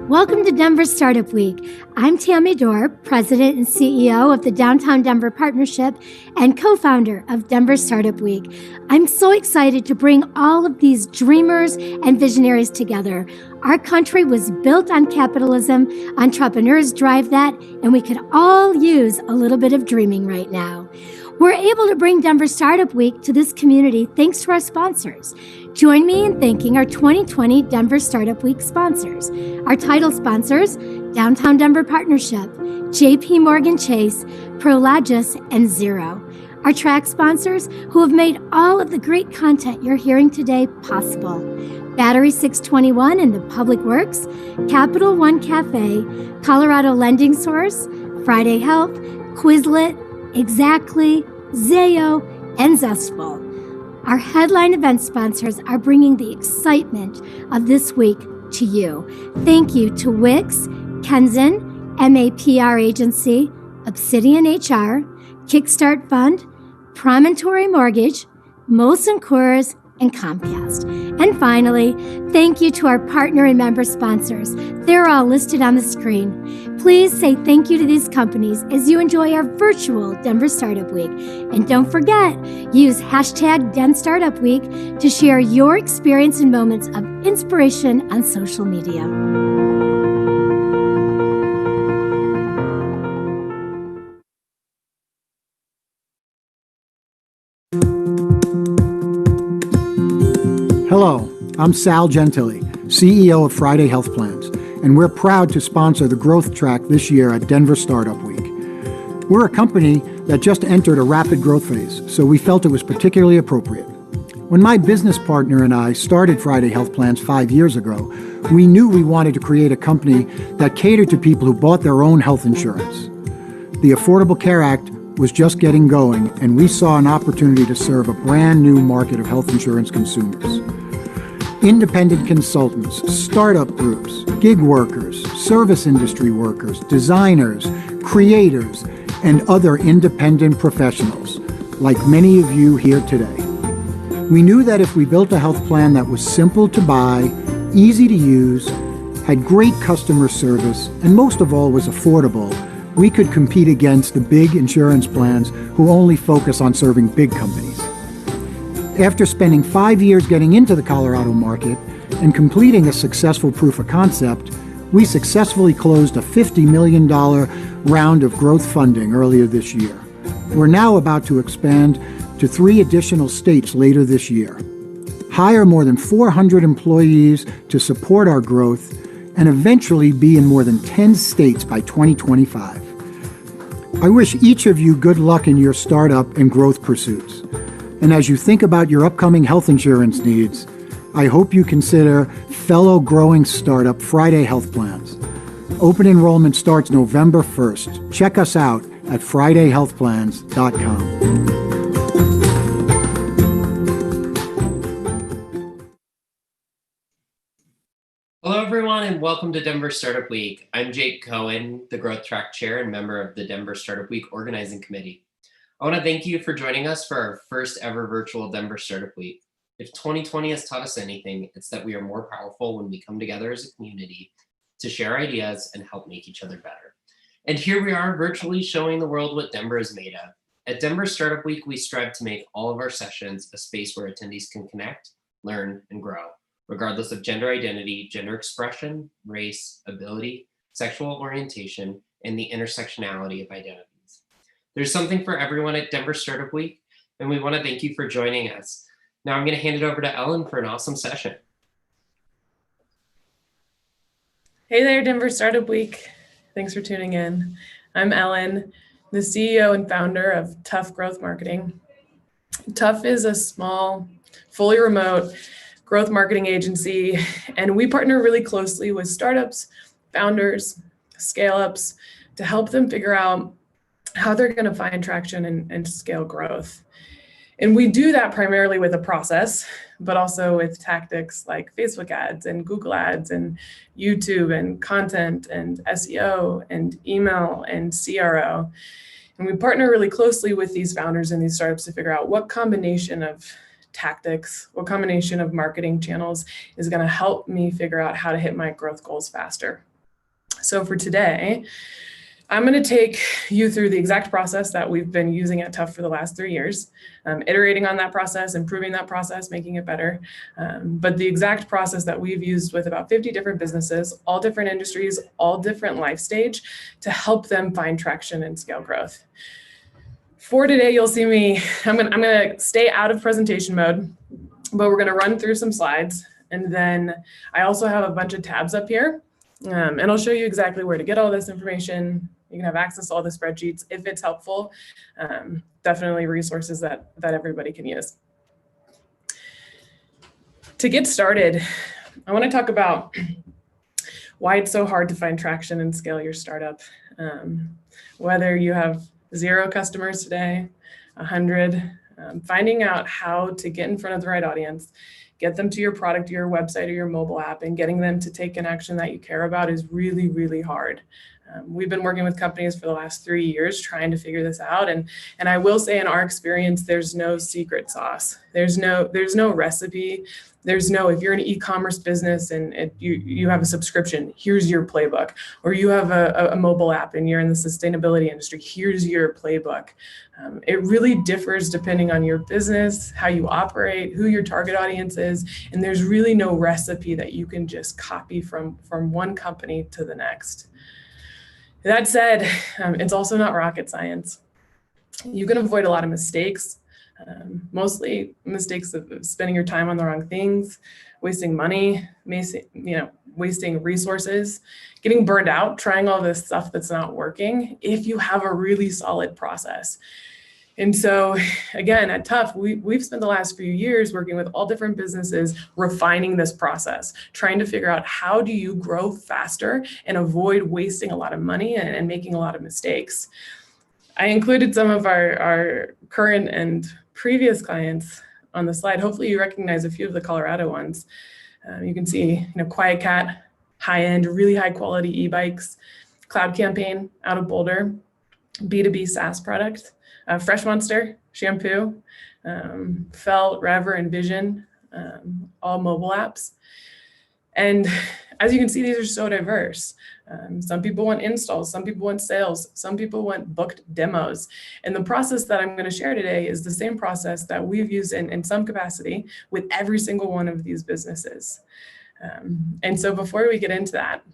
Welcome to Denver Startup Week. I'm Tammy Dorr, President and CEO of the Downtown Denver Partnership and co-founder of Denver Startup Week. I'm so excited to bring all of these dreamers and visionaries together. Our country was built on capitalism, entrepreneurs drive that, and we could all use a little bit of dreaming right now. We're able to bring Denver Startup Week to this community thanks to our sponsors. Join me in thanking our 2020 Denver Startup Week sponsors. Our title sponsors, Downtown Denver Partnership, JP Morgan Chase, Prologis, and Xero. Our track sponsors who have made all of the great content you're hearing today possible. Battery 621 and the Public Works, Capital One Cafe, Colorado Lending Source, Friday Health, Quizlet, Exactly, Zayo, and Zestful. Our headline event sponsors are bringing the excitement of this week to you. Thank you to Wix, Kenzen, MAPR Agency, Obsidian HR, Kickstart Fund, Promontory Mortgage, Molson Coors, and Comcast. And finally, thank you to our partner and member sponsors. They're all listed on the screen. Please say thank you to these companies as you enjoy our virtual Denver Startup Week. And don't forget, use hashtag DenStartupWeek to share your experience and moments of inspiration on social media. Hello, I'm Sal Gentili, CEO of Friday Health Plans, and we're proud to sponsor the growth track this year at Denver Startup Week. We're a company that just entered a rapid growth phase, so we felt it was particularly appropriate. When my business partner and I started Friday Health Plans 5 years ago, we knew we wanted to create a company that catered to people who bought their own health insurance. The Affordable Care Act was just getting going, and we saw an opportunity to serve a brand new market of health insurance consumers. Independent consultants, startup groups, gig workers, service industry workers, designers, creators, and other independent professionals, like many of you here today. We knew that if we built a health plan that was simple to buy, easy to use, had great customer service, and most of all was affordable, we could compete against the big insurance plans who only focus on serving big companies. After spending 5 years getting into the Colorado market and completing a successful proof of concept, we successfully closed a $50 million round of growth funding earlier this year. We're now about to expand to 3 additional states later this year, hire more than 400 employees to support our growth, and eventually be in more than 10 states by 2025. I wish each of you good luck in your startup and growth pursuits. And as you think about your upcoming health insurance needs, I hope you consider fellow growing startup Friday Health Plans. Open enrollment starts November 1st. Check us out at FridayHealthPlans.com. Hello, everyone, and welcome to Denver Startup Week. I'm Jake Cohen, the Growth Track Chair and member of the Denver Startup Week Organizing Committee. I want to thank you for joining us for our first ever virtual Denver Startup Week. If 2020 has taught us anything, it's that we are more powerful when we come together as a community to share ideas and help make each other better. And here we are virtually showing the world what Denver is made of. At Denver Startup Week, we strive to make all of our sessions a space where attendees can connect, learn, and grow, regardless of gender identity, gender expression, race, ability, sexual orientation, and the intersectionality of identities. There's something for everyone at Denver Startup Week, and we want to thank you for joining us. Now I'm going to hand it over to Ellen for an awesome session. Hey there, Denver Startup Week. Thanks for tuning in. I'm Ellen, the CEO and founder of Tough Growth Marketing. Tough is a small, fully remote growth marketing agency, and we partner really closely with startups, founders, scale-ups to help them figure out how they're going to find traction and scale growth. And we do that primarily with a process, but also with tactics like Facebook ads and Google ads and YouTube and content and SEO and email and CRO. And we partner really closely with these founders and these startups to figure out what combination of tactics, what combination of marketing channels is going to help me figure out how to hit my growth goals faster. So for today, I'm going to take you through the exact process that we've been using at Tough for the last 3 years, iterating on that process, improving that process, making it better. But the exact process that we've used with about 50 different businesses, all different industries, all different life stage, to help them find traction and scale growth. For today, you'll see me, I'm gonna stay out of presentation mode, but we're gonna run through some slides. And then I also have a bunch of tabs up here, and I'll show you exactly where to get all this information. You can have access to all the spreadsheets if it's helpful. Definitely resources that everybody can use. To get started, I want to talk about why it's so hard to find traction and scale your startup. Whether you have 0 customers today, 100, finding out how to get in front of the right audience, get them to your product, your website, or your mobile app, and getting them to take an action that you care about is really, really hard. We've been working with companies for the last 3 years trying to figure this out. And I will say in our experience, there's no secret sauce. There's no recipe. There's no, if you're an e-commerce business and you have a subscription, here's your playbook. Or you have a mobile app and you're in the sustainability industry, here's your playbook. It really differs depending on your business, how you operate, who your target audience is. And there's really no recipe that you can just copy from one company to the next. That said, it's also not rocket science. You can avoid a lot of mistakes, mostly mistakes of spending your time on the wrong things, wasting money, wasting resources, getting burned out, trying all this stuff that's not working if you have a really solid process. And so again, at Tough, we've spent the last few years working with all different businesses, refining this process, trying to figure out how do you grow faster and avoid wasting a lot of money and making a lot of mistakes. I included some of our current and previous clients on the slide. Hopefully you recognize a few of the Colorado ones. You can see, Quiet Cat, high-end, really high quality e-bikes, Cloud Campaign out of Boulder, B2B SaaS product, Fresh Monster, shampoo, Felt, Rever, and Vision, all mobile apps. And as you can see, these are so diverse. Some people want installs, some people want sales, some people want booked demos. And the process that I'm going to share today is the same process that we've used in some capacity with every single one of these businesses. And so before we get into that,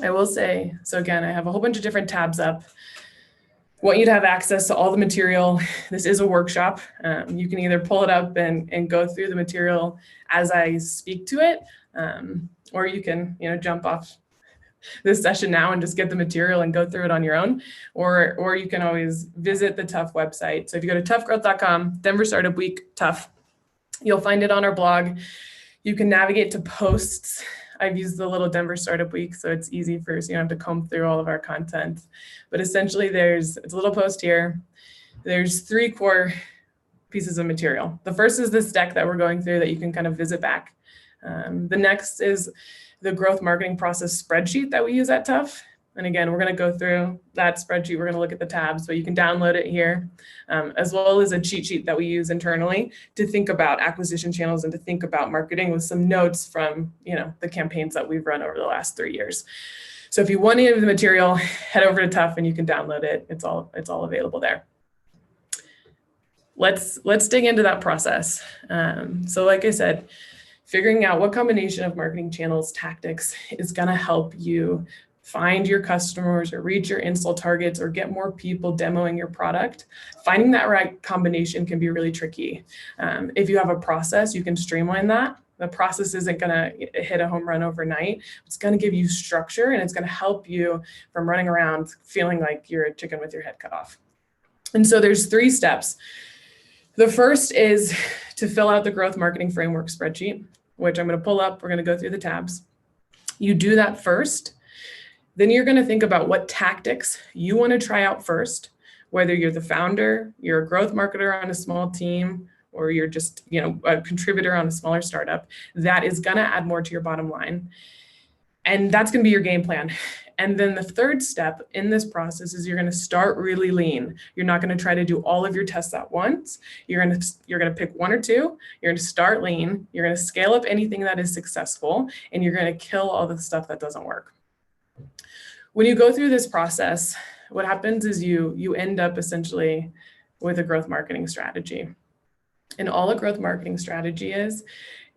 I will say, so again, I have a whole bunch of different tabs up. Want you to have access to all the material. This is a workshop. You can either pull it up and go through the material as I speak to it, or you can jump off this session now and just get the material and go through it on your own, or you can always visit the Tough website. So if you go to toughgrowth.com, Denver Startup Week, Tough, you'll find it on our blog. You can navigate to posts. I've used the little Denver Startup Week, so it's easy so you don't have to comb through all of our content. But essentially it's a little post here. There's 3 core pieces of material. The first is this deck that we're going through that you can kind of visit back. The next is the growth marketing process spreadsheet that we use at Tough. And again, we're going to go through that spreadsheet. We're going to look at the tabs, but you can download it here, as well as a cheat sheet that we use internally to think about acquisition channels and to think about marketing with some notes from the campaigns that we've run over the last 3 years. So if you want any of the material, head over to Tough and you can download it. It's all available there. Let's dig into that process. So like I said, figuring out what combination of marketing channels, tactics is going to help you find your customers or reach your install targets or get more people demoing your product. Finding that right combination can be really tricky. If you have a process, you can streamline that. The process isn't going to hit a home run overnight. It's going to give you structure and it's going to help you from running around feeling like you're a chicken with your head cut off. And so there's 3 steps. The first is to fill out the growth marketing framework spreadsheet, which I'm going to pull up. We're going to go through the tabs. You do that first. Then you're going to think about what tactics you want to try out first, whether you're the founder, you're a growth marketer on a small team, or you're just a contributor on a smaller startup. That is going to add more to your bottom line. And that's going to be your game plan. And then the third step in this process is you're going to start really lean. You're not going to try to do all of your tests at once. You're going to pick one or two. You're going to start lean. You're going to scale up anything that is successful, and you're going to kill all the stuff that doesn't work. When you go through this process, what happens is you end up essentially with a growth marketing strategy. And all a growth marketing strategy is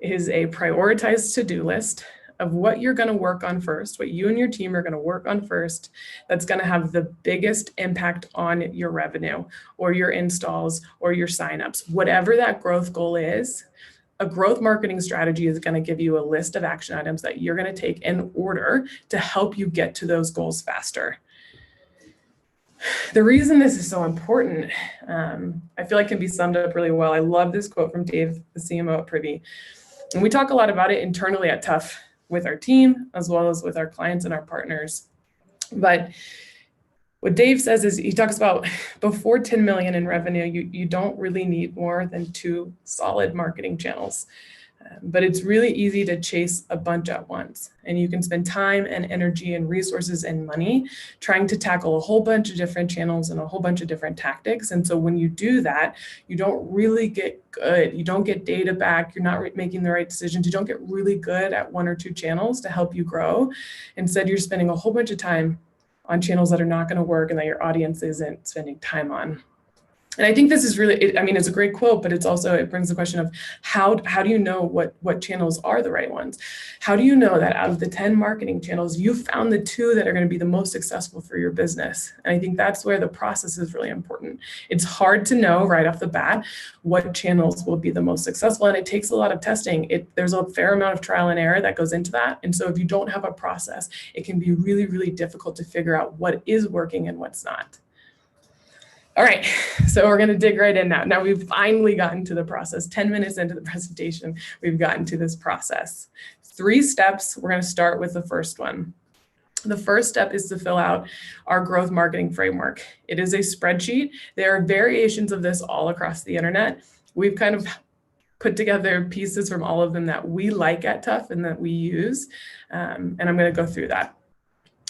a prioritized to-do list of what you're going to work on first, what you and your team are going to work on first, that's going to have the biggest impact on your revenue or your installs or your signups. Whatever that growth goal is, a growth marketing strategy is going to give you a list of action items that you're going to take in order to help you get to those goals faster. The reason this is so important, I feel like can be summed up really well. I love this quote from Dave, the CMO at Privy. And we talk a lot about it internally at Tough with our team, as well as with our clients and our partners. But what Dave says is, he talks about before 10 million in revenue, you don't really need more than 2 solid marketing channels. But it's really easy to chase a bunch at once. And you can spend time and energy and resources and money trying to tackle a whole bunch of different channels and a whole bunch of different tactics. And so when you do that, you don't really get good. You don't get data back. You're not making the right decisions. You don't get really good at 1 or 2 channels to help you grow. Instead, you're spending a whole bunch of time on channels that are not going to work and that your audience isn't spending time on. And I think this is really, it's a great quote, but it brings the question of how do you know what channels are the right ones? How do you know that out of the 10 marketing channels, you found the 2 that are going to be the most successful for your business? And I think that's where the process is really important. It's hard to know right off the bat what channels will be the most successful. And it takes a lot of testing. There's a fair amount of trial and error that goes into that. And so if you don't have a process, it can be really, really difficult to figure out what is working and what's not. All right, so we're going to dig right in now. Now we've finally gotten to the process. 10 minutes into the presentation, we've gotten to this process. 3 steps. We're going to start with the first one. The first step is to fill out our growth marketing framework. It is a spreadsheet. There are variations of this all across the internet. We've kind of put together pieces from all of them that we like at Tough and that we use, and I'm going to go through that.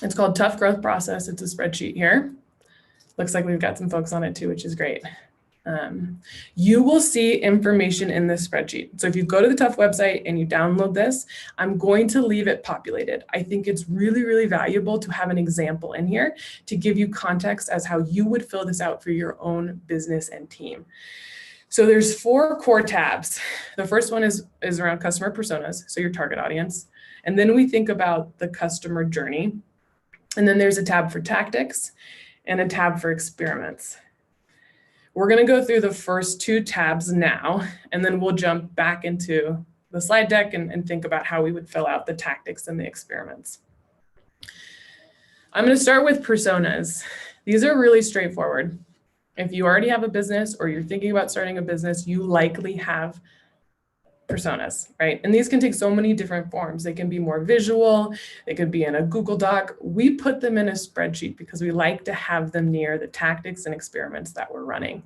It's called Tough Growth Process. It's a spreadsheet here. Looks like we've got some folks on it too, which is great. You will see information in this spreadsheet. So if you go to the Tough website and you download this, I'm going to leave it populated. I think it's really, really valuable to have an example in here to give you context as how you would fill this out for your own business and team. So there's 4 core tabs. The first one is around customer personas, so your target audience. And then we think about the customer journey. And then there's a tab for tactics and a tab for experiments. We're going to go through the first 2 tabs now, and then we'll jump back into the slide deck and think about how we would fill out the tactics and the experiments. I'm going to start with personas. These are really straightforward. If you already have a business or you're thinking about starting a business, you likely have personas, right? And these can take so many different forms. They can be more visual. They could be in a Google Doc. We put them in a spreadsheet because we like to have them near the tactics and experiments that we're running.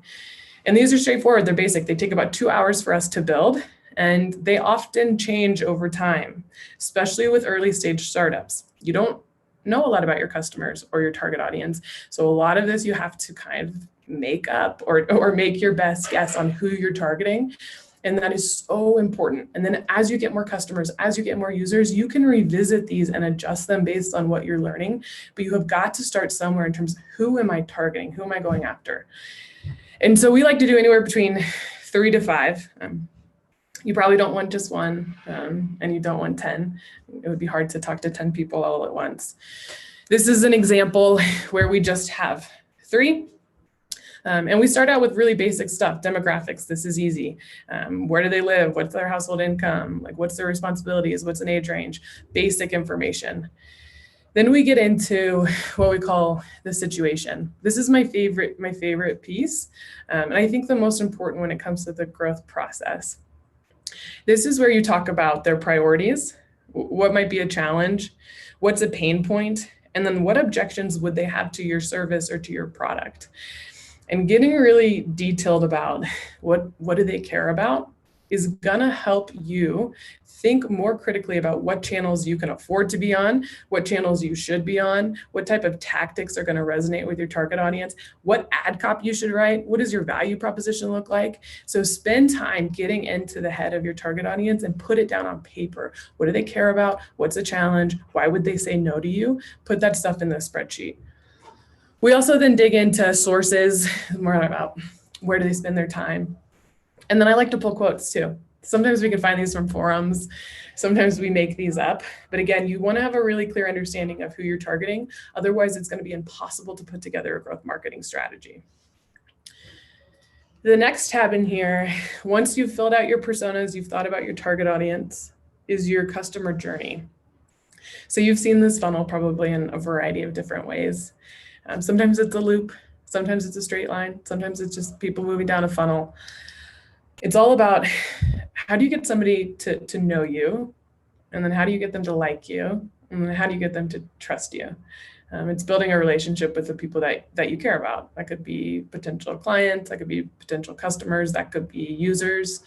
And these are straightforward. They're basic. They take about 2 hours for us to build, and they often change over time, especially with early stage startups. You don't know a lot about your customers or your target audience. So a lot of this you have to kind of make up or make your best guess on who you're targeting. And that is so important. And then as you get more customers, as you get more users, you can revisit these and adjust them based on what you're learning. But you have got to start somewhere in terms of who am I targeting? Who am I going after? And so we like to do anywhere between 3 to 5. You probably don't want just 1, and you don't want 10. It would be hard to talk to 10 people all at once. This is an example where we just have 3. And we start out with really basic stuff, demographics. This is easy. Where do they live? What's their household income? Like, what's their responsibilities? What's an age range? Basic information. Then we get into what we call the situation. This is my favorite piece. And I think the most important when it comes to the growth process. This is where you talk about their priorities, what might be a challenge, what's a pain point, and then what objections would they have to your service or to your product. And getting really detailed about what do they care about is gonna help you think more critically about what channels you can afford to be on, what channels you should be on, what type of tactics are gonna resonate with your target audience, what ad copy you should write, what does your value proposition look like? So spend time getting into the head of your target audience and put it down on paper. What do they care about? What's the challenge? Why would they say no to you? Put that stuff in the spreadsheet. We also then dig into sources, more about where do they spend their time. And then I like to pull quotes too. Sometimes we can find these from forums. Sometimes we make these up. But again, you want to have a really clear understanding of who you're targeting. Otherwise, it's going to be impossible to put together a growth marketing strategy. The next tab in here, once you've filled out your personas, you've thought about your target audience, is your customer journey. So you've seen this funnel probably in a variety of different ways. Sometimes it's a loop. Sometimes it's a straight line. Sometimes it's just people moving down a funnel. It's all about how do you get somebody to know you, and then how do you get them to like you, and then how do you get them to trust you? It's building a relationship with the people that you care about. That could be potential clients, that could be potential customers, that could be users.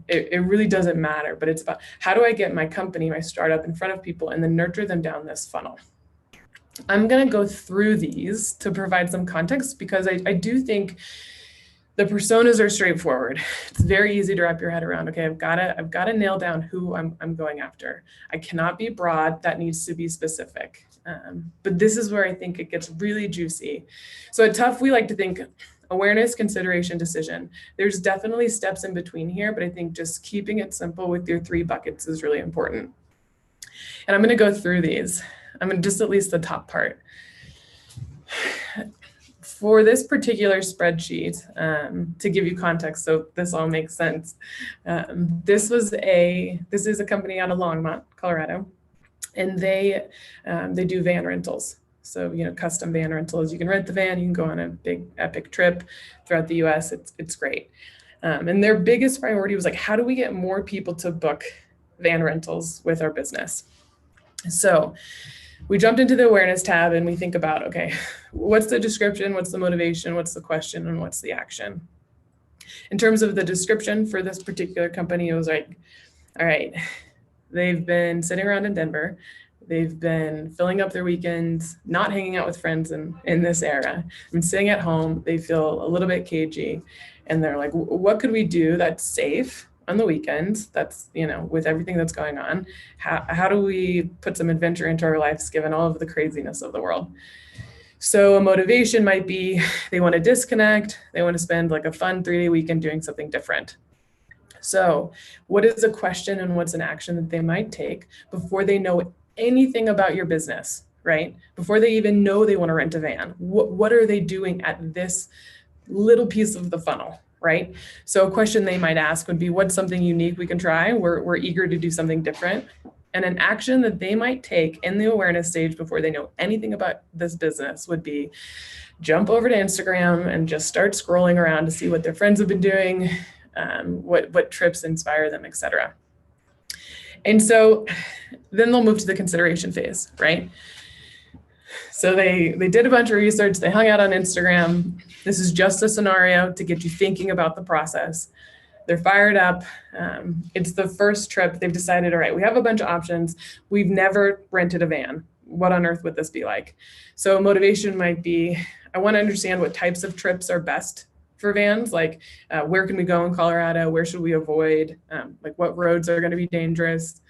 It really doesn't matter, but it's about how do I get my company, my startup in front of people and then nurture them down this funnel. I'm going to go through these to provide some context because I do think the personas are straightforward. It's very easy to wrap your head around. Okay, I've got to nail down who I'm going after. I cannot be broad. That needs to be specific. But this is where I think it gets really juicy. So at Tough, we like to think awareness, consideration, decision. There's definitely steps in between here, but I think just keeping it simple with your 3 buckets is really important. And I'm going to go through these. I'm going to just at least the top part. For this particular spreadsheet, to give you context, so this all makes sense. This is a company out of Longmont, Colorado, and they do van rentals. So custom van rentals. You can rent the van. You can go on a big epic trip throughout the U.S. It's great. And their biggest priority was like, how do we get more people to book van rentals with our business? So we jumped into the awareness tab and we think about, okay, what's the description, what's the motivation, what's the question, and what's the action? In terms of the description for this particular company, it was like, all right, they've been sitting around in Denver. They've been filling up their weekends, not hanging out with friends in this era. They've been sitting at home. They feel a little bit cagey. And they're like, what could we do that's safe on the weekends, that's, with everything that's going on, how do we put some adventure into our lives given all of the craziness of the world? So a motivation might be they want to disconnect, they want to spend like a fun 3-day weekend doing something different. So what is a question and what's an action that they might take before they know anything about your business, right? Before they even know they want to rent a van? What are they doing at this little piece of the funnel? Right? So a question they might ask would be, what's something unique we can try? We're eager to do something different. And an action that they might take in the awareness stage before they know anything about this business would be jump over to Instagram and just start scrolling around to see what their friends have been doing, what trips inspire them, etc. And so then they'll move to the consideration phase, right? So they did a bunch of research, they hung out on Instagram. This is just a scenario to get you thinking about the process. They're fired up. It's the first trip. They've decided, all right, we have a bunch of options. We've never rented a van. What on earth would this be like? So motivation might be, I want to understand what types of trips are best for vans. Like where can we go in Colorado? Where should we avoid? Like what roads are going to be dangerous?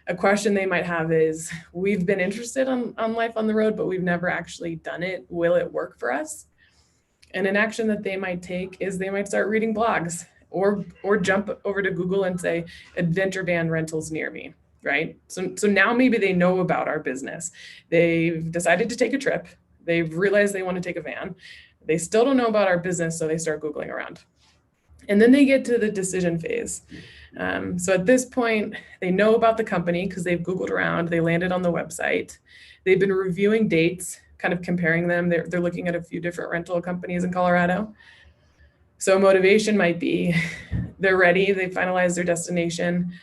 A question they might have is, we've been interested on life on the road, but we've never actually done it. Will it work for us? And an action that they might take is they might start reading blogs or jump over to Google and say, adventure van rentals near me, right? So now maybe they know about our business. They've decided to take a trip. They've realized they want to take a van. They still don't know about our business, so they start Googling around. And then they get to the decision phase. So at this point, they know about the company because they've Googled around, they landed on the website. They've been reviewing dates, kind of comparing them. They're looking at a few different rental companies in Colorado. So motivation might be, they're ready, they finalized their destination.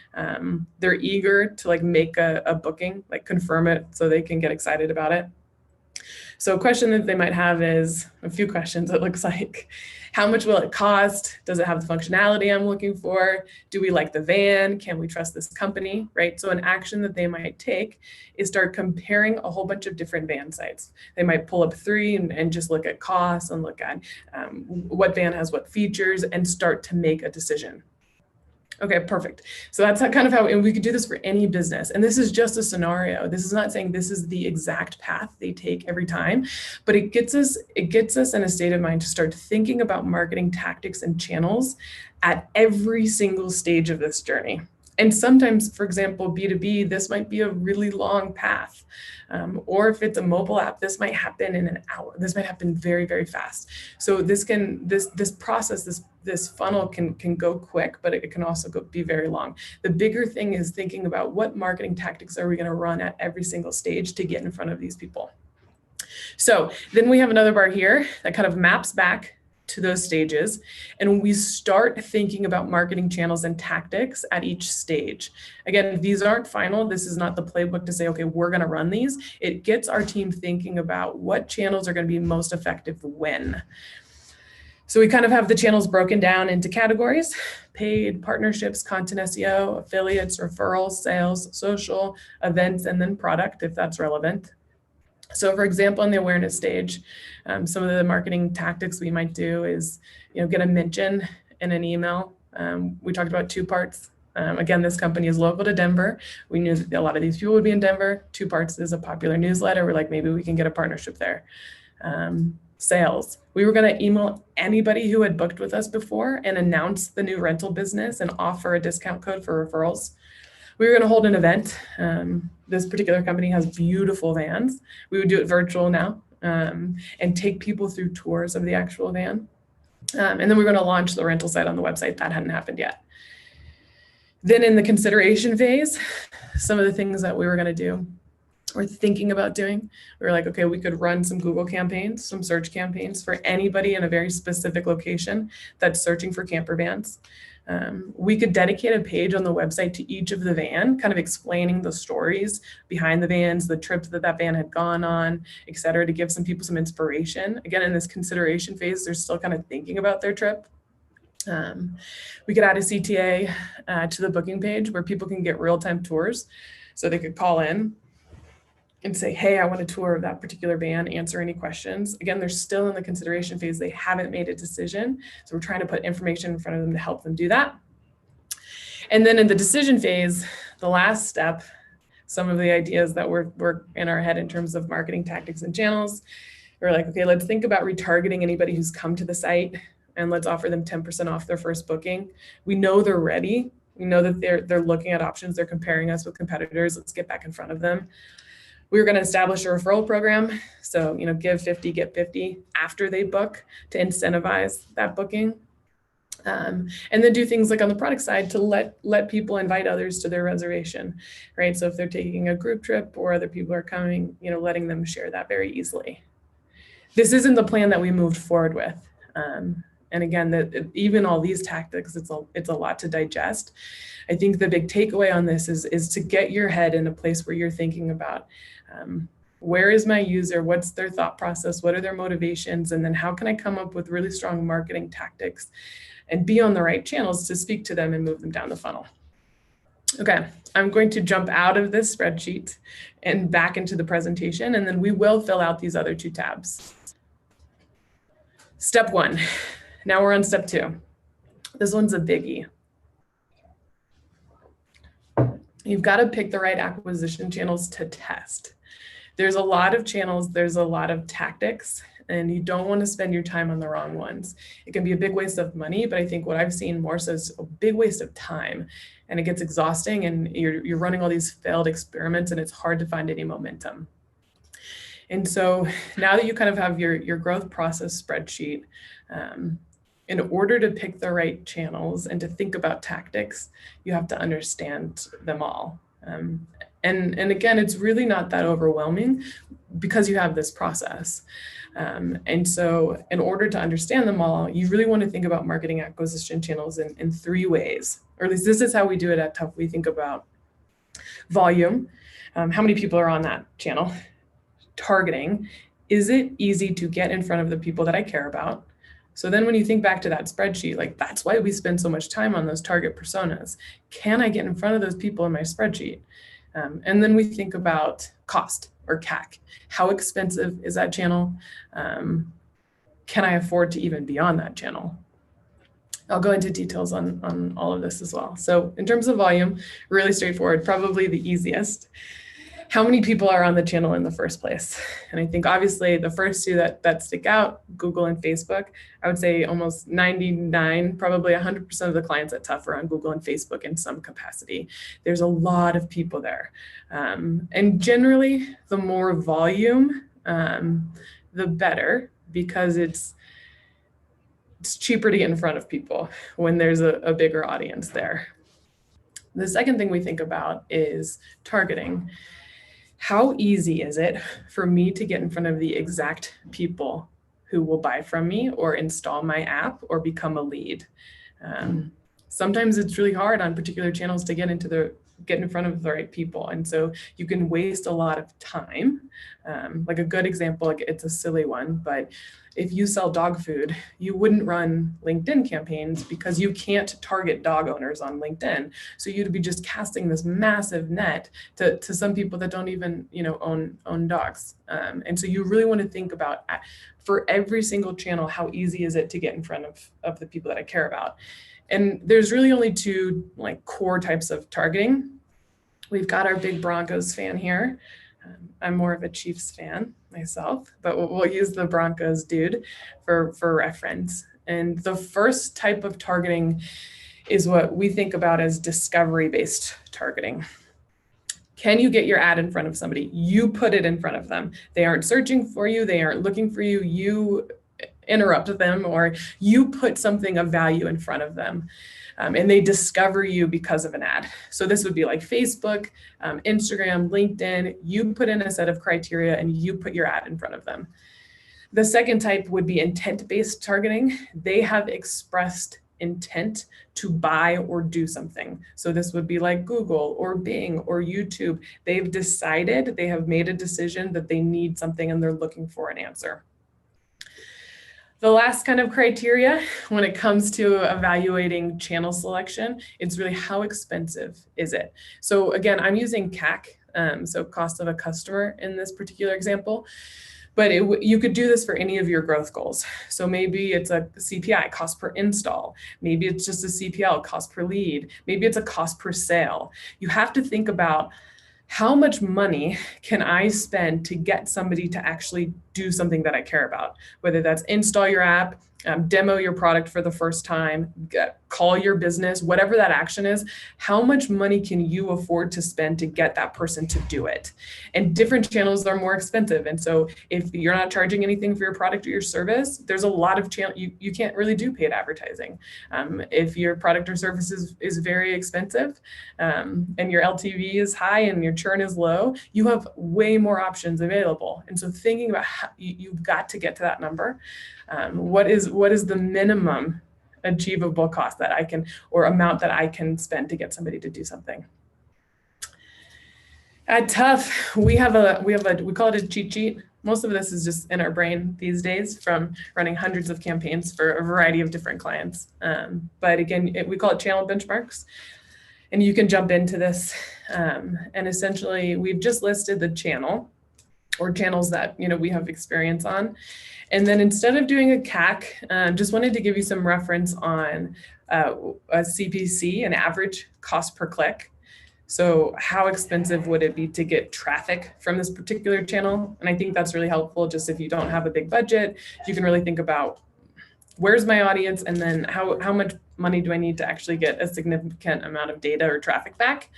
They're eager to like make a booking, like confirm it so they can get excited about it. So a question that they might have is a few questions. It looks like, how much will it cost? Does it have the functionality I'm looking for? Do we like the van? Can we trust this company, right? So an action that they might take is start comparing a whole bunch of different van sites. They might pull up 3 and just look at costs and look at what van has what features and start to make a decision. Okay, perfect. So that's kind of how, and we could do this for any business. And this is just a scenario. This is not saying this is the exact path they take every time, but it gets us in a state of mind to start thinking about marketing tactics and channels at every single stage of this journey. And sometimes, for example, B2B, this might be a really long path. Or if it's a mobile app, this might happen in an hour. This might happen very, very fast. So this process, this funnel can go quick, but it can also be very long. The bigger thing is thinking about what marketing tactics are we going to run at every single stage to get in front of these people. So then we have another bar here that kind of maps back to those stages. And we start thinking about marketing channels and tactics at each stage. Again, these aren't final. This is not the playbook to say, okay, we're going to run these. It gets our team thinking about what channels are going to be most effective when. So we kind of have the channels broken down into categories: paid, partnerships, content SEO, affiliates, referrals, sales, social, events, and then product, if that's relevant. So for example, in the awareness stage, some of the marketing tactics we might do is, get a mention in an email. We talked about 2 parts. Again, this company is local to Denver. We knew that a lot of these people would be in Denver. 2 parts is a popular newsletter. We're like, maybe we can get a partnership there. Sales. We were going to email anybody who had booked with us before and announce the new rental business and offer a discount code for referrals. We were going to hold an event. This particular company has beautiful vans. We would do it virtual now and take people through tours of the actual van. And then we were going to launch the rental site on the website. That hadn't happened yet. Then in the consideration phase, some of the things that we were going to do or thinking about doing, we were like, okay, we could run some Google campaigns, some search campaigns for anybody in a very specific location that's searching for camper vans. We could dedicate a page on the website to each of the van, kind of explaining the stories behind the vans, the trips that van had gone on, et cetera, to give some people some inspiration. Again, in this consideration phase, they're still kind of thinking about their trip. We could add a CTA to the booking page where people can get real-time tours. So they could call in and say, hey, I want a tour of that particular van, answer any questions. Again, they're still in the consideration phase. They haven't made a decision. So we're trying to put information in front of them to help them do that. And then in the decision phase, the last step, some of the ideas that were in our head in terms of marketing tactics and channels, we're like, okay, let's think about retargeting anybody who's come to the site and let's offer them 10% off their first booking. We know they're ready. We know that they're looking at options. They're comparing us with competitors. Let's get back in front of them. We were going to establish a referral program. So, give 50, get 50 after they book to incentivize that booking. And then do things like on the product side to let people invite others to their reservation, right? So if they're taking a group trip or other people are coming, letting them share that very easily. This isn't the plan that we moved forward with. And again, even all these tactics, it's a lot to digest. I think the big takeaway on this is to get your head in a place where you're thinking about where is my user, what's their thought process, what are their motivations, and then how can I come up with really strong marketing tactics and be on the right channels to speak to them and move them down the funnel. Okay, I'm going to jump out of this spreadsheet and back into the presentation, and then we will fill out these other 2 tabs. Step 1. Now we're on step 2. This one's a biggie. You've got to pick the right acquisition channels to test. There's a lot of channels, there's a lot of tactics, and you don't want to spend your time on the wrong ones. It can be a big waste of money, but I think what I've seen more so is a big waste of time, and it gets exhausting, and you're running all these failed experiments, and it's hard to find any momentum. And so now that you kind of have your growth process spreadsheet, in order to pick the right channels and to think about tactics, you have to understand them all. And again, it's really not that overwhelming because you have this process. And so in order to understand them all, you really want to think about marketing acquisition channels in 3 ways, or at least this is how we do it at Tough. We think about volume, how many people are on that channel, targeting, is it easy to get in front of the people that I care about? So then when you think back to that spreadsheet, like that's why we spend so much time on those target personas. Can I get in front of those people in my spreadsheet? And then we think about cost or CAC. How expensive is that channel? Can I afford to even be on that channel? I'll go into details on all of this as well. So in terms of volume, really straightforward, probably the easiest. How many people are on the channel in the first place? And I think obviously the first two that stick out, Google and Facebook, I would say almost 99, probably 100% of the clients at Tough are on Google and Facebook in some capacity. There's a lot of people there. And generally, the more volume, the better, because it's cheaper to get in front of people when there's a bigger audience there. The second thing we think about is targeting. How easy is it for me to get in front of the exact people who will buy from me or install my app or become a lead? Sometimes it's really hard on particular channels to get in front of the right people. And so you can waste a lot of time. Like a good example, like it's a silly one, but if you sell dog food, you wouldn't run LinkedIn campaigns because you can't target dog owners on LinkedIn. So you'd be just casting this massive net to some people that don't even, own dogs. And so you really want to think about, for every single channel, how easy is it to get in front of the people that I care about? And there's really only two core types of targeting. We've got our big Broncos fan here. I'm more of a Chiefs fan myself, but we'll use the Broncos dude for reference. And the first type of targeting is what we think about as discovery-based targeting. Can you get your ad in front of somebody? You put it in front of them. They aren't searching for you. They aren't looking for you. You interrupt them, or you put something of value in front of them. And they discover you because of an ad. So this would be like Facebook, Instagram, LinkedIn. You put in a set of criteria and you put your ad in front of them. The second type would be intent-based targeting. They have expressed intent to buy or do something. So this would be like Google or Bing or YouTube. They've decided, they have made a decision that they need something and they're looking for an answer. The last kind of criteria when it comes to evaluating channel selection, it's really how expensive is it? So again, I'm using CAC, so cost of a customer in this particular example, but you could do this for any of your growth goals. So maybe it's a CPI, cost per install. Maybe it's just a CPL, cost per lead. Maybe it's a cost per sale. You have to think about, how much money can I spend to get somebody to actually do something that I care about? Whether that's install your app, demo your product for the first time, call your business, whatever that action is, how much money can you afford to spend to get that person to do it? And different channels are more expensive. And so if you're not charging anything for your product or your service, there's a lot of channel, you can't really do paid advertising. If your product or service is very expensive and your LTV is high and your churn is low, you have way more options available. And so thinking about how you've got to get to that number. What is the minimum achievable cost that I can, or amount that I can spend to get somebody to do something? At Tough, we call it a cheat sheet. Most of this is just in our brain these days from running hundreds of campaigns for a variety of different clients. But again, we call it channel benchmarks. And you can jump into this. And essentially, we've just listed the channel or channels that we have experience on. And then instead of doing a CAC, just wanted to give you some reference on a CPC, an average cost per click. So how expensive would it be to get traffic from this particular channel? And I think that's really helpful. Just if you don't have a big budget, you can really think about, where's my audience? And then how much money do I need to actually get a significant amount of data or traffic back?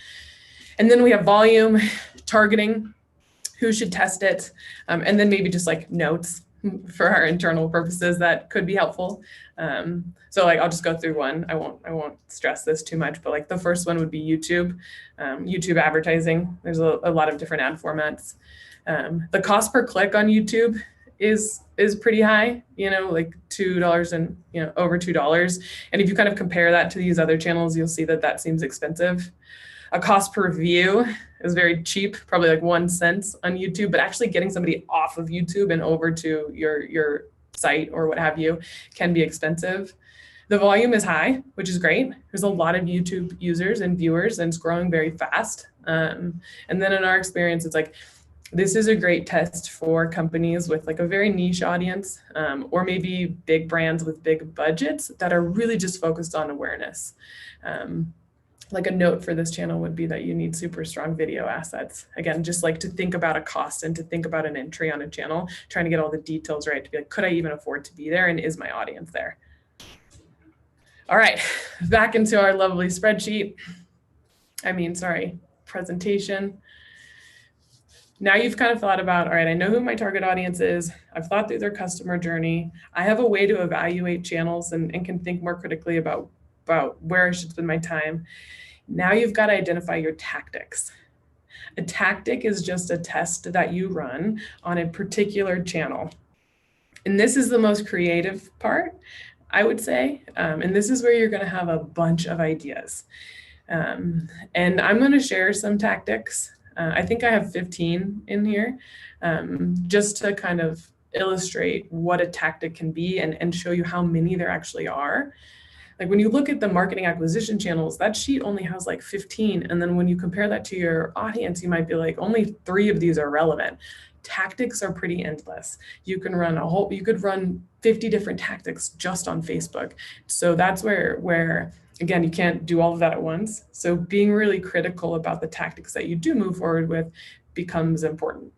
And then we have volume, targeting, who should test it, and then maybe just like notes for our internal purposes that could be helpful. So I'll just go through one. I won't stress this too much, but the first one would be YouTube, YouTube advertising. There's a lot of different ad formats. The cost per click on YouTube is pretty high, like $2 and over $2. And if you kind of compare that to these other channels, you'll see that seems expensive. a cost per view is very cheap, probably like 1 cent on YouTube, but actually getting somebody off of YouTube and over to your site or what have you can be expensive. The volume is high, which is great. There's a lot of YouTube users and viewers, and it's growing very fast. And then in our experience, it's like, this is a great test for companies with like a very niche audience, or maybe big brands with big budgets that are really just focused on awareness. Like a note for this channel would be that you need super strong video assets. Again, just like to think about a cost and to think about an entry on a channel, trying to get all the details right to be like, could I even afford to be there? And is my audience there? All right, back into our lovely spreadsheet. Presentation. Now you've kind of thought about, all right, I know who my target audience is. I've thought through their customer journey. I have a way to evaluate channels and can think more critically about where I should spend my time. Now you've got to identify your tactics. A tactic is just a test that you run on a particular channel. And this is the most creative part, I would say. And this is where you're going to have a bunch of ideas. And I'm going to share some tactics. I think I have 15 in here, just to kind of illustrate what a tactic can be and show you how many there actually are. Like when you look at the marketing acquisition channels, that sheet only has like 15. And then when you compare that to your audience, you might be like, only 3 of these are relevant. Tactics are pretty endless. You could run 50 different tactics just on Facebook. So that's where again, you can't do all of that at once. So being really critical about the tactics that you do move forward with becomes important.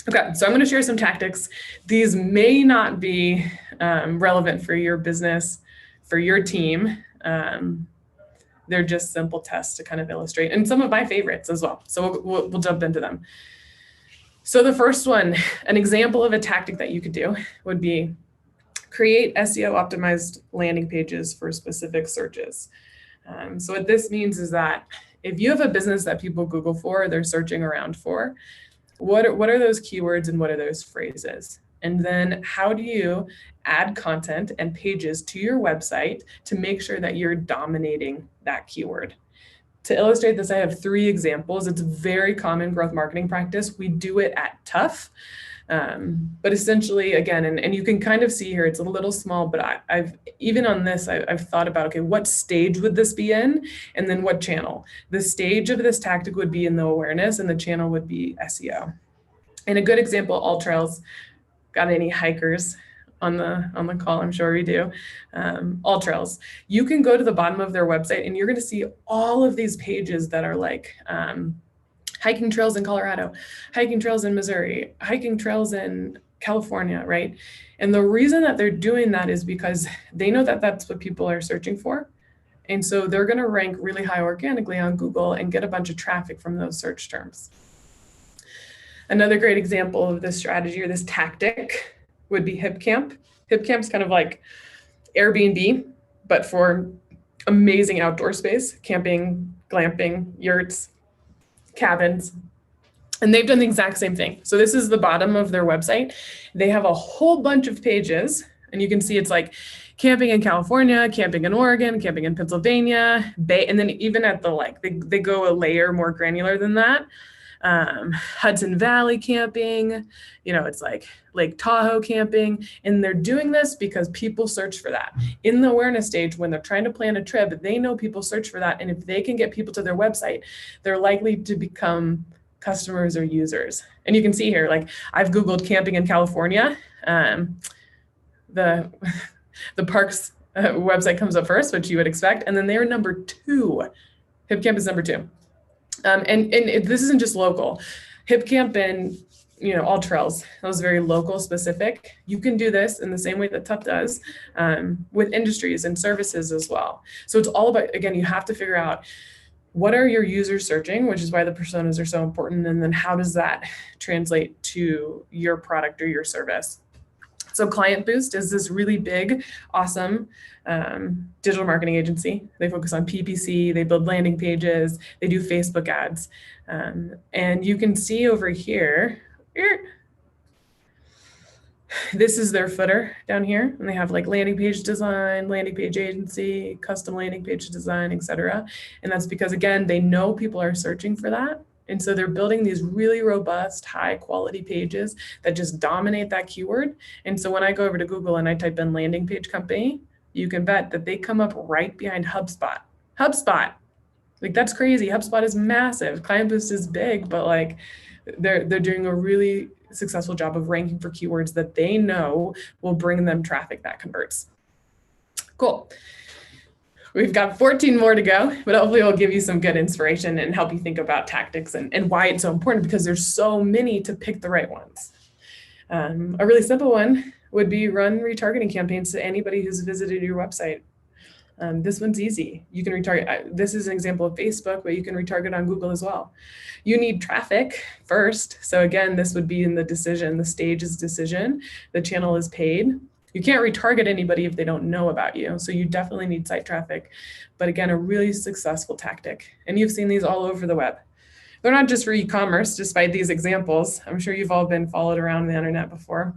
Okay, so I'm going to share some tactics. These may not be relevant for your business, for your team. They're just simple tests to kind of illustrate, and some of my favorites as well. So we'll jump into them. So the first one, an example of a tactic that you could do would be create SEO optimized landing pages for specific searches. So what this means is that if you have a business that people Google for, they're searching around for, what are those keywords and what are those phrases? And then how do you add content and pages to your website to make sure that you're dominating that keyword? To illustrate this, I have 3 examples. It's very common growth marketing practice. We do it at Tough. But essentially, again, and you can kind of see here, it's a little small, but I've even on this, I've thought about, okay, what stage would this be in? And then what channel? The stage of this tactic would be in the awareness and the channel would be SEO. And a good example, AllTrails. Got any hikers on the call? I'm sure we do. AllTrails. You can go to the bottom of their website and you're going to see all of these pages that are like, hiking trails in Colorado, hiking trails in Missouri, hiking trails in California, right? And the reason that they're doing that is because they know that that's what people are searching for. And so they're going to rank really high organically on Google and get a bunch of traffic from those search terms. Another great example of this strategy or this tactic would be HipCamp. HipCamp's kind of like Airbnb, but for amazing outdoor space, camping, glamping, yurts, cabins, and they've done the exact same thing. So this is the bottom of their website. They have a whole bunch of pages, and you can see it's like camping in California, camping in Oregon, camping in Pennsylvania, and then even at the they go a layer more granular than that. Hudson Valley camping, it's like Lake Tahoe camping, and they're doing this because people search for that. In the awareness stage, when they're trying to plan a trip, they know people search for that, and if they can get people to their website, they're likely to become customers or users. And you can see here, like I've Googled camping in California. The parks website comes up first, which you would expect, and then they're number 2. HipCamp is number 2. And this isn't just local. HipCamp and AllTrails, that was very local specific. You can do this in the same way that Tough does with industries and services as well. So it's all about, again, you have to figure out what are your users searching, which is why the personas are so important, and then how does that translate to your product or your service. So Client Boost is this really big, awesome digital marketing agency. They focus on PPC, they build landing pages, they do Facebook ads. And you can see over here, This is their footer down here, and they have like landing page design, landing page agency, custom landing page design, etc. And that's because, again, they know people are searching for that. And so they're building these really robust, high quality pages that just dominate that keyword. And so when I go over to Google and I type in landing page company, you can bet that they come up right behind HubSpot. HubSpot, like that's crazy. HubSpot is massive. Client Boost is big, but like they're doing a really successful job of ranking for keywords that they know will bring them traffic that converts. Cool. We've got 14 more to go, but hopefully it'll give you some good inspiration and help you think about tactics and why it's so important, because there's so many to pick the right ones. A really simple one would be run retargeting campaigns to anybody who's visited your website. This one's easy. You can retarget. This is an example of Facebook, but you can retarget on Google as well. You need traffic first. So again, this would be in the decision. The stage is decision. The channel is paid. You can't retarget anybody if they don't know about you. So you definitely need site traffic. But again, a really successful tactic. And you've seen these all over the web. They're not just for e-commerce, despite these examples. I'm sure you've all been followed around the internet before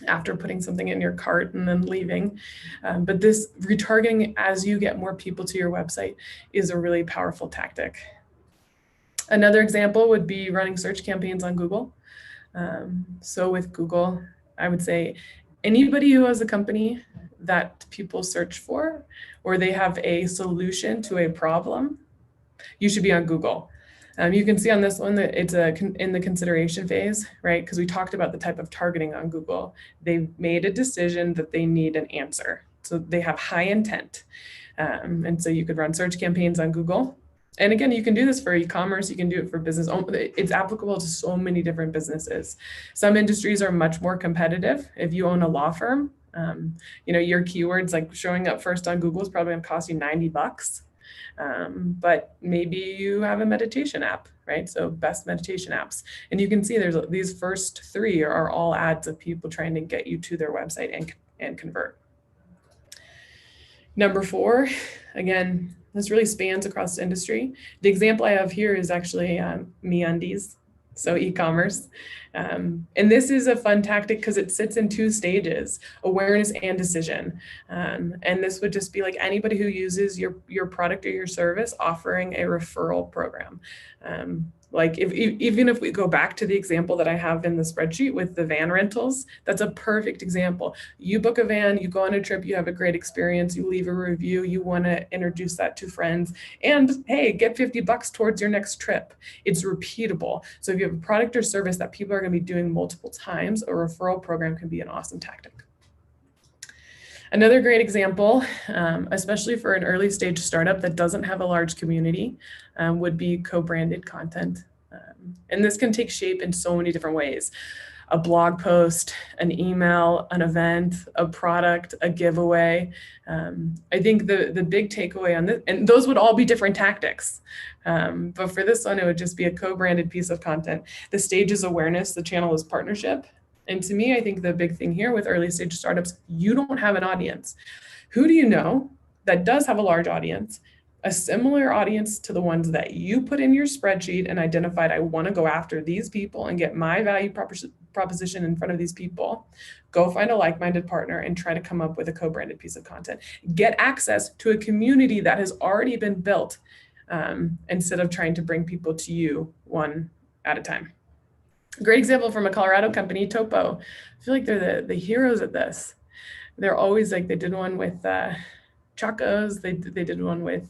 after putting something in your cart and then leaving. But this retargeting as you get more people to your website is a really powerful tactic. Another example would be running search campaigns on Google. So with Google, I would say anybody who has a company that people search for, or they have a solution to a problem, you should be on Google. You can see on this one that it's in the consideration phase, right? Because we talked about the type of targeting on Google. They've made a decision that they need an answer. So they have high intent. And so you could run search campaigns on Google. And again, you can do this for e-commerce. You can do it for business. It's applicable to so many different businesses. Some industries are much more competitive. If you own a law firm, your keywords like showing up first on Google is probably going to cost you $90. But maybe you have a meditation app, right? So best meditation apps. And you can see there's these first three are all ads of people trying to get you to their website and convert. Number 4, again, this really spans across industry. The example I have here is actually MeUndies, so e-commerce. And this is a fun tactic because it sits in 2 stages, awareness and decision. And this would just be like anybody who uses your product or your service offering a referral program. Like even if we go back to the example that I have in the spreadsheet with the van rentals, that's a perfect example. You book a van, you go on a trip, you have a great experience, you leave a review, you want to introduce that to friends, and hey, get $50 towards your next trip. It's repeatable. So if you have a product or service that people are going to be doing multiple times, a referral program can be an awesome tactic. Another great example, especially for an early stage startup that doesn't have a large community, would be co-branded content. And this can take shape in so many different ways. A blog post, an email, an event, a product, a giveaway. I think the big takeaway on this, and those would all be different tactics. But for this one, it would just be a co-branded piece of content. The stage is awareness, the channel is partnership. And to me, I think the big thing here with early stage startups, you don't have an audience. Who do you know that does have a large audience, a similar audience to the ones that you put in your spreadsheet and identified, I want to go after these people and get my value proposition in front of these people? Go find a like-minded partner and try to come up with a co-branded piece of content. Get access to a community that has already been built instead of trying to bring people to you one at a time. Great example from a Colorado company, Topo. I feel like they're the heroes at this. They're always like, they did one with Chacos, they did one with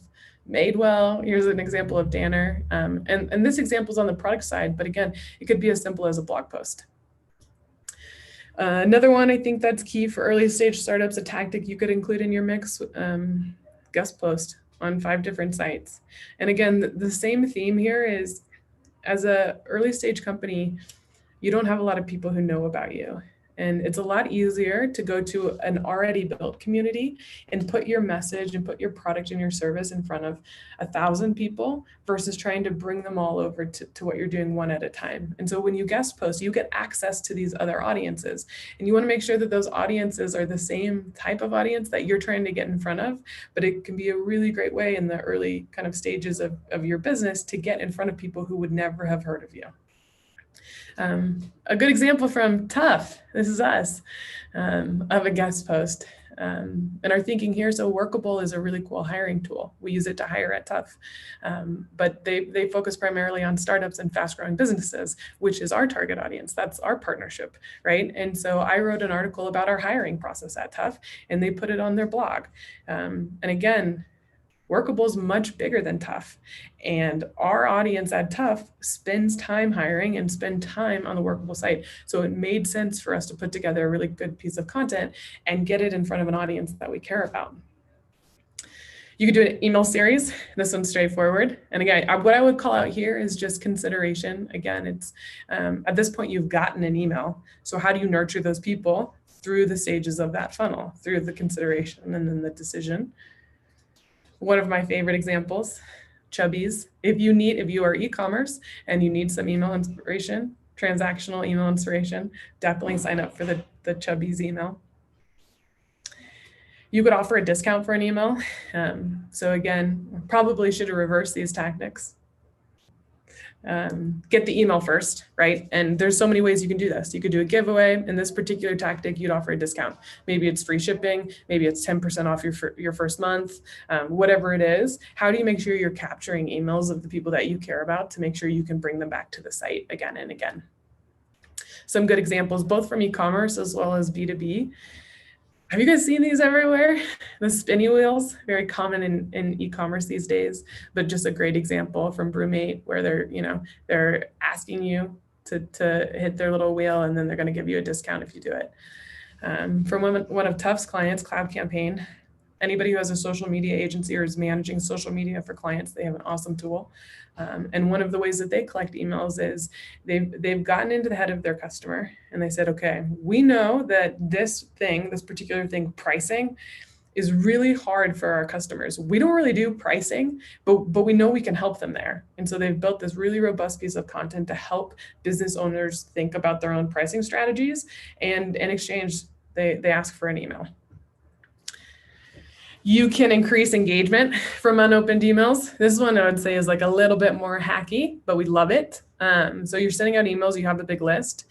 Madewell. Here's an example of Danner. And this example is on the product side, but again, it could be as simple as a blog post. Another one I think that's key for early stage startups, a tactic you could include in your mix, guest post on 5 different sites. And again, the same theme here is, as a early stage company, you don't have a lot of people who know about you. And it's a lot easier to go to an already built community and put your message and put your product and your service in front of 1,000 people versus trying to bring them all over to what you're doing one at a time. And so when you guest post, you get access to these other audiences. And you want to make sure that those audiences are the same type of audience that you're trying to get in front of. But it can be a really great way in the early kind of stages of your business to get in front of people who would never have heard of you. A good example from Tough, this is us, of a guest post. And our thinking here, so Workable is a really cool hiring tool. We use it to hire at Tough, but they focus primarily on startups and fast growing businesses, which is our target audience. That's our partnership, right? And so I wrote an article about our hiring process at Tough, and they put it on their blog. And again, Workable is much bigger than Tough. And our audience at Tough spends time hiring and spend time on the Workable site. So it made sense for us to put together a really good piece of content and get it in front of an audience that we care about. You could do an email series. This one's straightforward. And again, what I would call out here is just consideration. Again, it's at this point, you've gotten an email. So how do you nurture those people through the stages of that funnel, through the consideration and then the decision? One of my favorite examples, Chubbies. If you are e-commerce and you need some email inspiration, transactional email inspiration, definitely sign up for the Chubbies email. You could offer a discount for an email. So again, probably should reverse these tactics. Get the email first, right? And there's so many ways you can do this. You could do a giveaway. In this particular tactic, you'd offer a discount. Maybe it's free shipping. Maybe it's 10% off your first month, whatever it is. How do you make sure you're capturing emails of the people that you care about to make sure you can bring them back to the site again and again? Some good examples, both from e-commerce as well as B2B. Have you guys seen these everywhere? The spinny wheels, very common in e-commerce these days, but just a great example from Brewmate where they're asking you to hit their little wheel and then they're going to give you a discount if you do it. From one of Tough's clients, Cloud Campaign. Anybody who has a social media agency or is managing social media for clients, they have an awesome tool. And one of the ways that they collect emails is they've gotten into the head of their customer and they said, okay, we know that this particular thing, pricing, is really hard for our customers. We don't really do pricing, but we know we can help them there. And so they've built this really robust piece of content to help business owners think about their own pricing strategies. And in exchange, they ask for an email. You can increase engagement from unopened emails. This one I would say is like a little bit more hacky, but we love it. So you're sending out emails, you have a big list.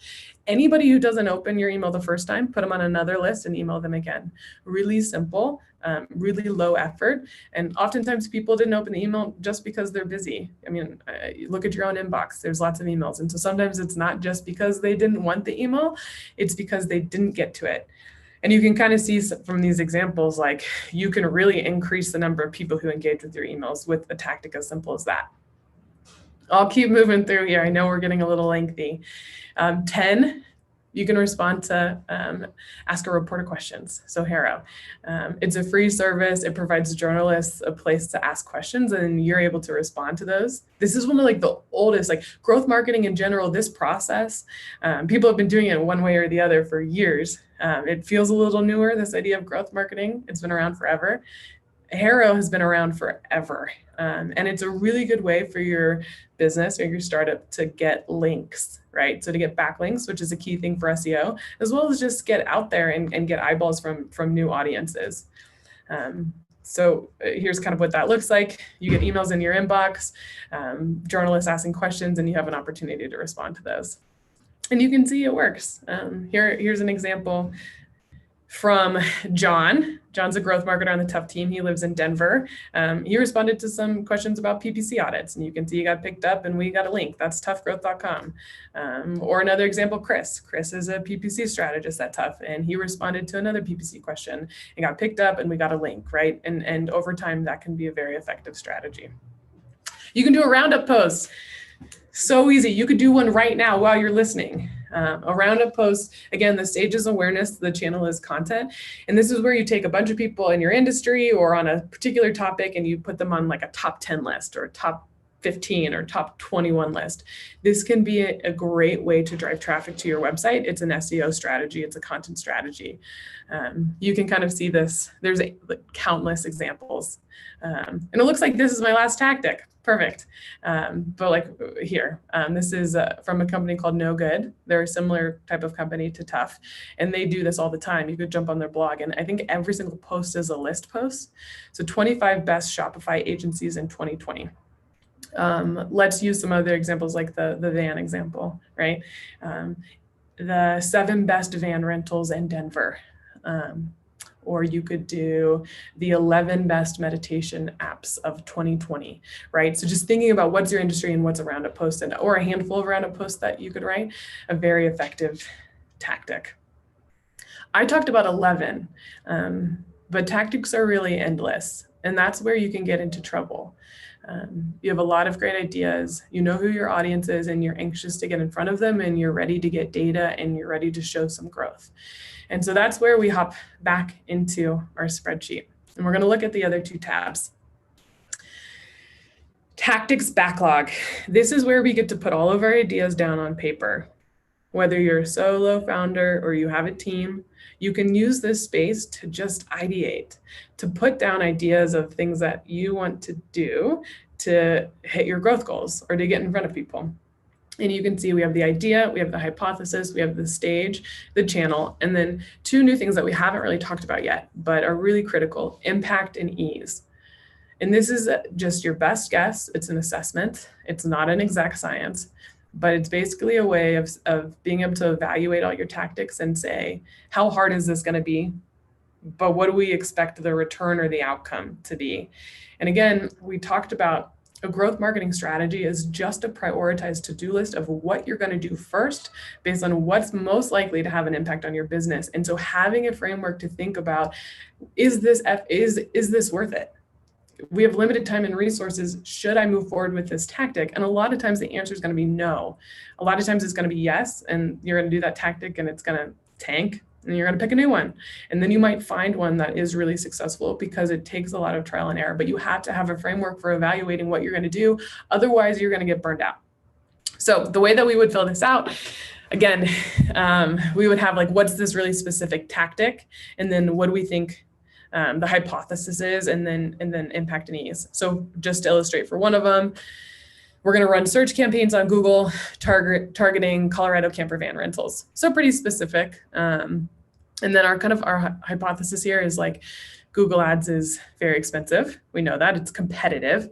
Anybody who doesn't open your email the first time, put them on another list and email them again. Really simple, really low effort. And oftentimes people didn't open the email just because they're busy. I mean, look at your own inbox, there's lots of emails. And so sometimes it's not just because they didn't want the email, it's because they didn't get to it. And you can kind of see from these examples, like you can really increase the number of people who engage with your emails with a tactic as simple as that. I'll keep moving through here. I know we're getting a little lengthy. 10, you can respond to ask a reporter questions. So HARO, it's a free service. It provides journalists a place to ask questions and you're able to respond to those. This is one of like the oldest, like growth marketing in general, this process, people have been doing it one way or the other for years. It feels a little newer, this idea of growth marketing. It's been around forever. HARO has been around forever. And it's a really good way for your business or your startup to get links, right? So to get backlinks, which is a key thing for SEO, as well as just get out there and get eyeballs from new audiences. So here's kind of what that looks like. You get emails in your inbox, journalists asking questions, and you have an opportunity to respond to those. And you can see it works. Here's an example from John. John's a growth marketer on the Tough team. He lives in Denver. He responded to some questions about PPC audits, and you can see he got picked up and we got a link. That's toughgrowth.com. Or another example, Chris. Chris is a PPC strategist at Tough, and he responded to another PPC question and got picked up and we got a link, right? And over time, that can be a very effective strategy. You can do a roundup post. So easy. You could do one right now while you're listening. A roundup post, again, the stage is awareness, the channel is content. And this is where you take a bunch of people in your industry or on a particular topic and you put them on like a top 10 list or a top 15 or top 21 list. This can be a great way to drive traffic to your website. It's an SEO strategy. It's a content strategy. You can kind of see this. There's countless examples. And it looks like this is my last tactic. Perfect. But like here, this is from a company called No Good. They're a similar type of company to Tough, and they do this all the time. You could jump on their blog, and I think every single post is a list post. So 25 best Shopify agencies in 2020. Let's use some other examples like the van example, right? The 7 best van rentals in Denver. Or you could do the 11 best meditation apps of 2020, right? So just thinking about what's your industry and what's a roundup post, or a handful of roundup posts that you could write, a very effective tactic. I talked about 11, but tactics are really endless, and that's where you can get into trouble. You have a lot of great ideas, you know who your audience is, and you're anxious to get in front of them, and you're ready to get data, and you're ready to show some growth. And so that's where we hop back into our spreadsheet. And we're going to look at the other 2 tabs. Tactics backlog. This is where we get to put all of our ideas down on paper. Whether you're a solo founder or you have a team, you can use this space to just ideate, to put down ideas of things that you want to do to hit your growth goals or to get in front of people. And you can see we have the idea, we have the hypothesis, we have the stage, the channel, and then 2 new things that we haven't really talked about yet, but are really critical: impact and ease. And this is just your best guess. It's an assessment. It's not an exact science, but it's basically a way of being able to evaluate all your tactics and say, how hard is this going to be? But what do we expect the return or the outcome to be? And again, we talked about a growth marketing strategy is just a prioritized to-do list of what you're going to do first based on what's most likely to have an impact on your business. And so having a framework to think about, is this worth it? We have limited time and resources. Should I move forward with this tactic? And a lot of times the answer is going to be no. A lot of times it's going to be yes, and you're going to do that tactic and it's going to tank, and you're going to pick a new one. And then you might find one that is really successful because it takes a lot of trial and error, but you have to have a framework for evaluating what you're going to do. Otherwise, you're going to get burned out. So the way that we would fill this out, again, we would have like, what's this really specific tactic? And then what do we think the hypothesis is, and then impact and ease. So just to illustrate for one of them, we're going to run search campaigns on Google targeting Colorado camper van rentals. So pretty specific. And then our hypothesis here is like, Google Ads is very expensive. We know that it's competitive,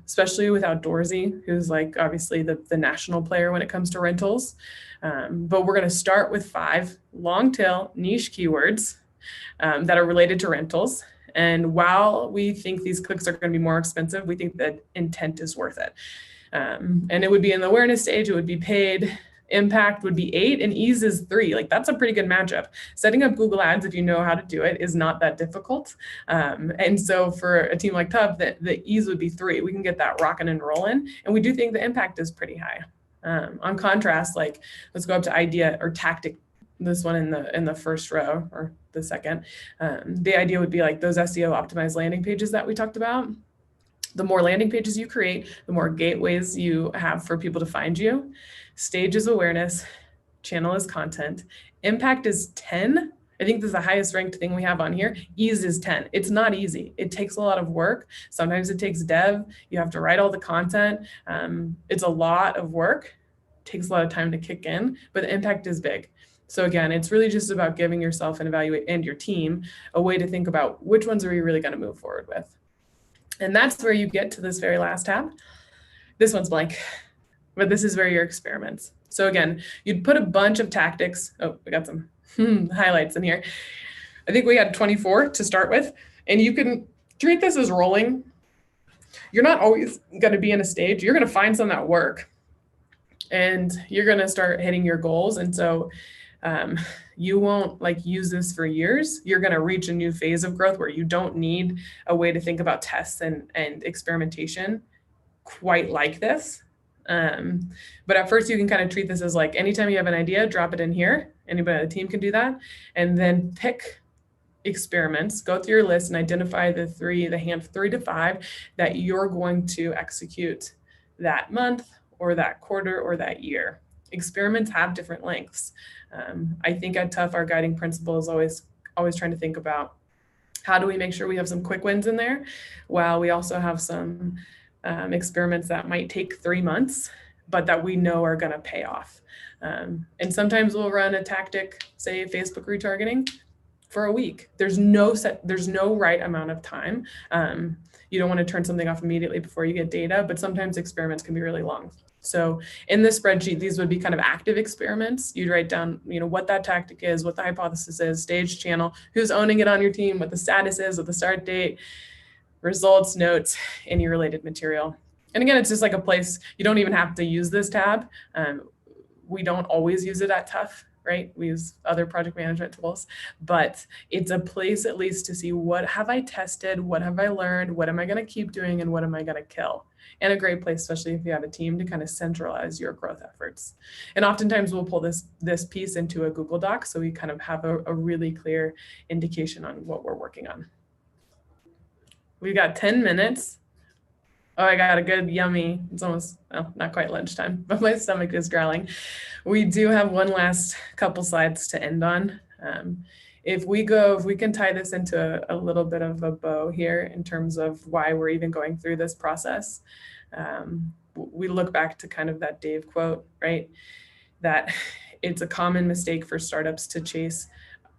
especially with Outdoorsy, who's like obviously the national player when it comes to rentals. But we're going to start with 5 long tail niche keywords that are related to rentals. And while we think these clicks are going to be more expensive, we think that intent is worth it. And it would be in the awareness stage, it would be paid. Impact would be 8 and ease is 3. Like, that's a pretty good matchup. Setting up Google Ads, if you know how to do it, is not that difficult. And so for a team like Tubb, the ease would be 3. We can get that rocking and rolling. And we do think the impact is pretty high. On contrast, like, let's go up to idea or tactic, this one in the first row or the second. The idea would be like those SEO optimized landing pages that we talked about. The more landing pages you create, the more gateways you have for people to find you. Stage is awareness, channel is content, impact is 10. I think this is the highest ranked thing we have on here. Ease is 10. It's not easy. It takes a lot of work. Sometimes it takes dev. You have to write all the content. It's a lot of work. It takes a lot of time to kick in, but the impact is big. So again, it's really just about giving yourself and your team a way to think about which ones are you really going to move forward with. And that's where you get to this very last tab. This one's blank, but this is where your experiments. So again, you'd put a bunch of tactics. Oh, we got some highlights in here. I think we had 24 to start with, and you can treat this as rolling. You're not always going to be in a stage. You're going to find some that work, and you're going to start hitting your goals. And so you won't like use this for years. You're going to reach a new phase of growth where you don't need a way to think about tests and experimentation quite like this. But at first you can kind of treat this as like, anytime you have an idea, drop it in here. Anybody on the team can do that. And then pick experiments, go through your list and identify the 3 to 5 that you're going to execute that month or that quarter or that year. Experiments have different lengths. I think at Tough, our guiding principle is always trying to think about how do we make sure we have some quick wins in there, while we also have some experiments that might take 3 months, but that we know are going to pay off. And sometimes we'll run a tactic, say Facebook retargeting. for a week. There's no right amount of time. You don't want to turn something off immediately before you get data, but sometimes experiments can be really long. So in this spreadsheet, these would be kind of active experiments. You'd write down, what that tactic is, what the hypothesis is, stage, channel, who's owning it on your team, what the status is, what the start date, results, notes, any related material. And again, it's just like a place, you don't even have to use this tab. We don't always use it at Tough, right? We use other project management tools, but it's a place at least to see, what have I tested? What have I learned? What am I going to keep doing? And what am I going to kill? And a great place, especially if you have a team, to kind of centralize your growth efforts. And oftentimes we'll pull this piece into a Google Doc, so we kind of have a really clear indication on what we're working on. We've got 10 minutes. Oh, I got a good yummy, it's almost, well, not quite lunchtime, but my stomach is growling. We do have one last couple slides to end on. If we can tie this into a little bit of a bow here in terms of why we're even going through this process. We look back to kind of that Dave quote, right? That it's a common mistake for startups to chase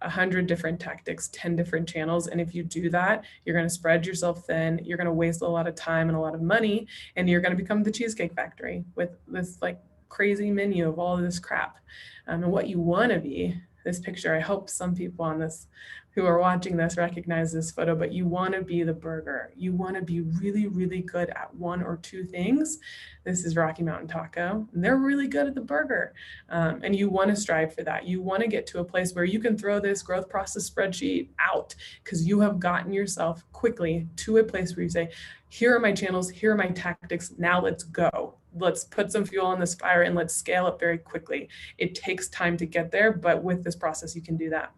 100 different tactics, 10 different channels. And if you do that, you're going to spread yourself thin. You're going to waste a lot of time and a lot of money, and you're going to become the Cheesecake Factory with this like crazy menu of all of this crap. And what you want to be, this picture, I hope some people on this who are watching this recognize this photo, but you want to be the burger. You want to be really, really good at one or two things. This is Rocky Mountain Taco, and they're really good at the burger. And you want to strive for that. You want to get to a place where you can throw this growth process spreadsheet out, because you have gotten yourself quickly to a place where you say, here are my channels, here are my tactics, now let's go. Let's put some fuel on this fire and let's scale up very quickly. It takes time to get there, but with this process, you can do that.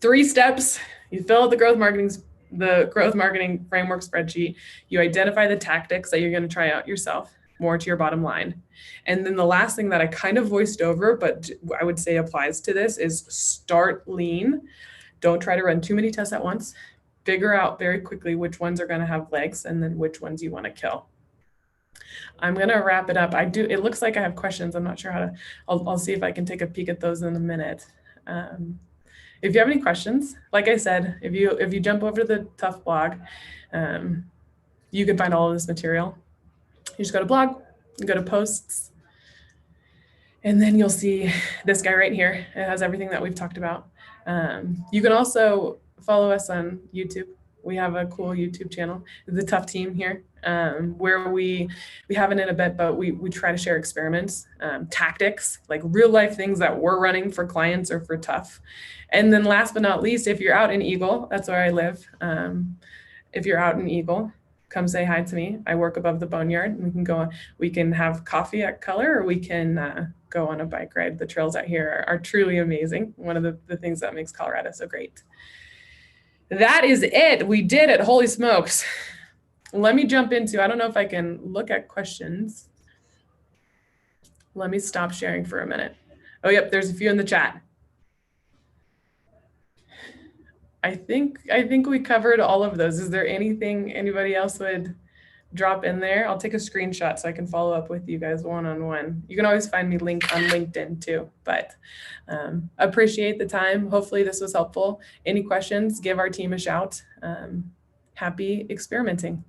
3 steps: you fill out the growth marketing framework spreadsheet. You identify the tactics that you're going to try out yourself, more to your bottom line. And then the last thing that I kind of voiced over, but I would say applies to this, is start lean. Don't try to run too many tests at once. Figure out very quickly which ones are going to have legs and then which ones you want to kill. I'm going to wrap it up. It looks like I have questions. I'm not sure how to, I'll see if I can take a peek at those in a minute. If you have any questions, like I said, if you jump over to the Tough blog, you can find all of this material. You just go to blog, you go to posts, and then you'll see this guy right here. It has everything that we've talked about. You can also follow us on YouTube. We have a cool YouTube channel, the Tough team here, where we haven't in a bit, but we try to share experiments, tactics, like real life things that we're running for clients or for Tough. And then last but not least, if you're out in Eagle, that's where I live. If you're out in Eagle, come say hi to me. I work above the Boneyard, and we can have coffee at Color, or we can go on a bike ride. The trails out here are truly amazing. One of the things that makes Colorado so great. That is it. We did it. Holy smokes. Let me jump into, I don't know if I can look at questions. Let me stop sharing for a minute. Oh, yep, there's a few in the chat. I think we covered all of those. Is there anything anybody else would drop in there? I'll take a screenshot so I can follow up with you guys one-on-one. You can always find me linked on LinkedIn too, but appreciate the time. Hopefully this was helpful. Any questions, give our team a shout. Happy experimenting.